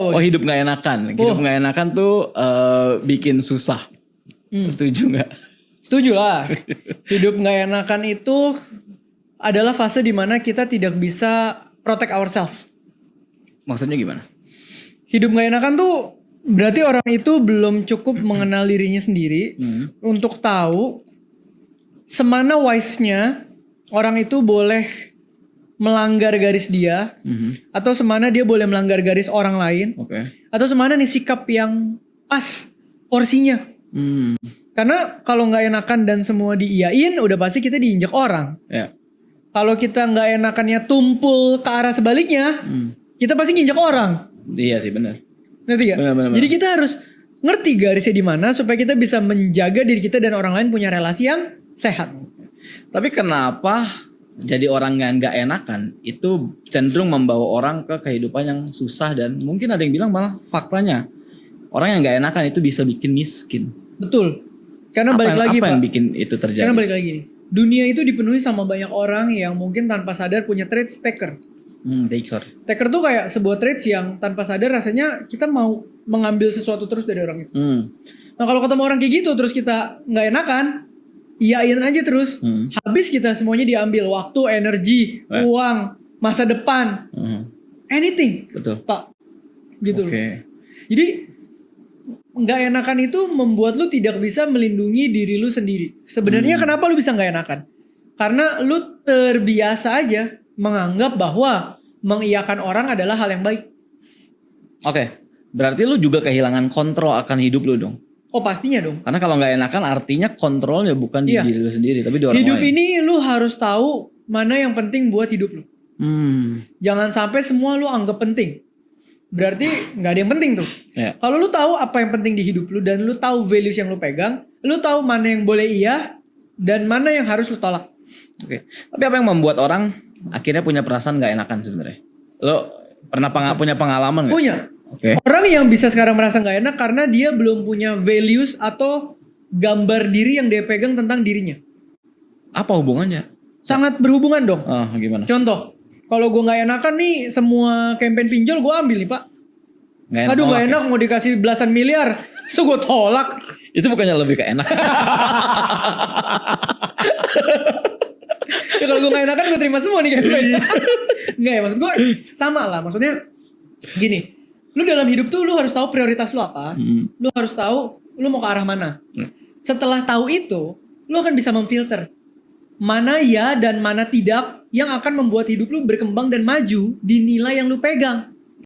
Oh, hidup gak enakan. Hidup gak enakan tuh bikin susah. Setuju gak? Setuju lah. Hidup gak enakan itu adalah fase dimana kita tidak bisa protect ourselves. Maksudnya gimana? Hidup gak enakan tuh berarti orang itu belum cukup mengenal dirinya sendiri untuk tahu semana wise-nya orang itu boleh melanggar garis dia, atau semana dia boleh melanggar garis orang lain, atau semana nih sikap yang pas porsinya. Karena kalau nggak enakan dan semua diiyain, udah pasti kita diinjak orang. Kalau kita nggak enakannya tumpul ke arah sebaliknya, kita pasti nginjak orang. Iya sih, benar. Ngerti gak? Benar. Jadi kita harus ngerti garisnya di mana supaya kita bisa menjaga diri kita dan orang lain punya relasi yang sehat. Tapi kenapa jadi orang yang nggak enakan itu cenderung membawa orang ke kehidupan yang susah, dan mungkin ada yang bilang malah faktanya orang yang nggak enakan itu bisa bikin miskin. Betul. Karena balik lagi apa yang Pak. bikin itu terjadi? Karena balik lagi nih. Dunia itu dipenuhi sama banyak orang yang mungkin tanpa sadar punya traits taker. Taker tuh kayak sebuah traits yang tanpa sadar rasanya kita mau mengambil sesuatu terus dari orang itu. Nah kalau ketemu orang kayak gitu terus kita nggak enakan, iyain aja terus. Habis kita semuanya diambil, waktu, energi, uang, masa depan, anything. Betul. Pak, gitu loh. Jadi nggak enakan itu membuat lu tidak bisa melindungi diri lu sendiri. Sebenarnya kenapa lu bisa nggak enakan? Karena lu terbiasa aja menganggap bahwa mengiyakan orang adalah hal yang baik. Berarti lu juga kehilangan kontrol akan hidup lu dong. Oh pastinya dong. Karena kalau nggak enakan artinya kontrolnya bukan di diri lu sendiri, tapi di orang hidup lain. Ini lu harus tahu mana yang penting buat hidup lu. Jangan sampai semua lu anggap penting. Berarti nggak ada yang penting tuh. Kalau lu tahu apa yang penting di hidup lu dan lu tahu values yang lu pegang, lu tahu mana yang boleh iya dan mana yang harus lu tolak. Tapi apa yang membuat orang akhirnya punya perasaan nggak enakan sebenarnya? Lo pernah punya pengalaman nggak? Punya. Orang yang bisa sekarang merasa nggak enak karena dia belum punya values atau gambar diri yang dia pegang tentang dirinya. Apa hubungannya? Sangat berhubungan dong. Gimana? Contoh, kalau gue nggak enakan nih semua campaign pinjol gue ambil nih Pak. Aduh nggak enak mau dikasih belasan miliar, so gue tolak. Itu bukannya lebih ke enak? Ya kalau gue gak enakan gue terima semua nih campaign. Enggak ya, maksud gue sama lah. Maksudnya gini, lu dalam hidup tuh lu harus tahu prioritas lu apa. Lu harus tahu lu mau ke arah mana. Setelah tahu itu, lu akan bisa memfilter mana ya dan mana tidak yang akan membuat hidup lu berkembang dan maju di nilai yang lu pegang.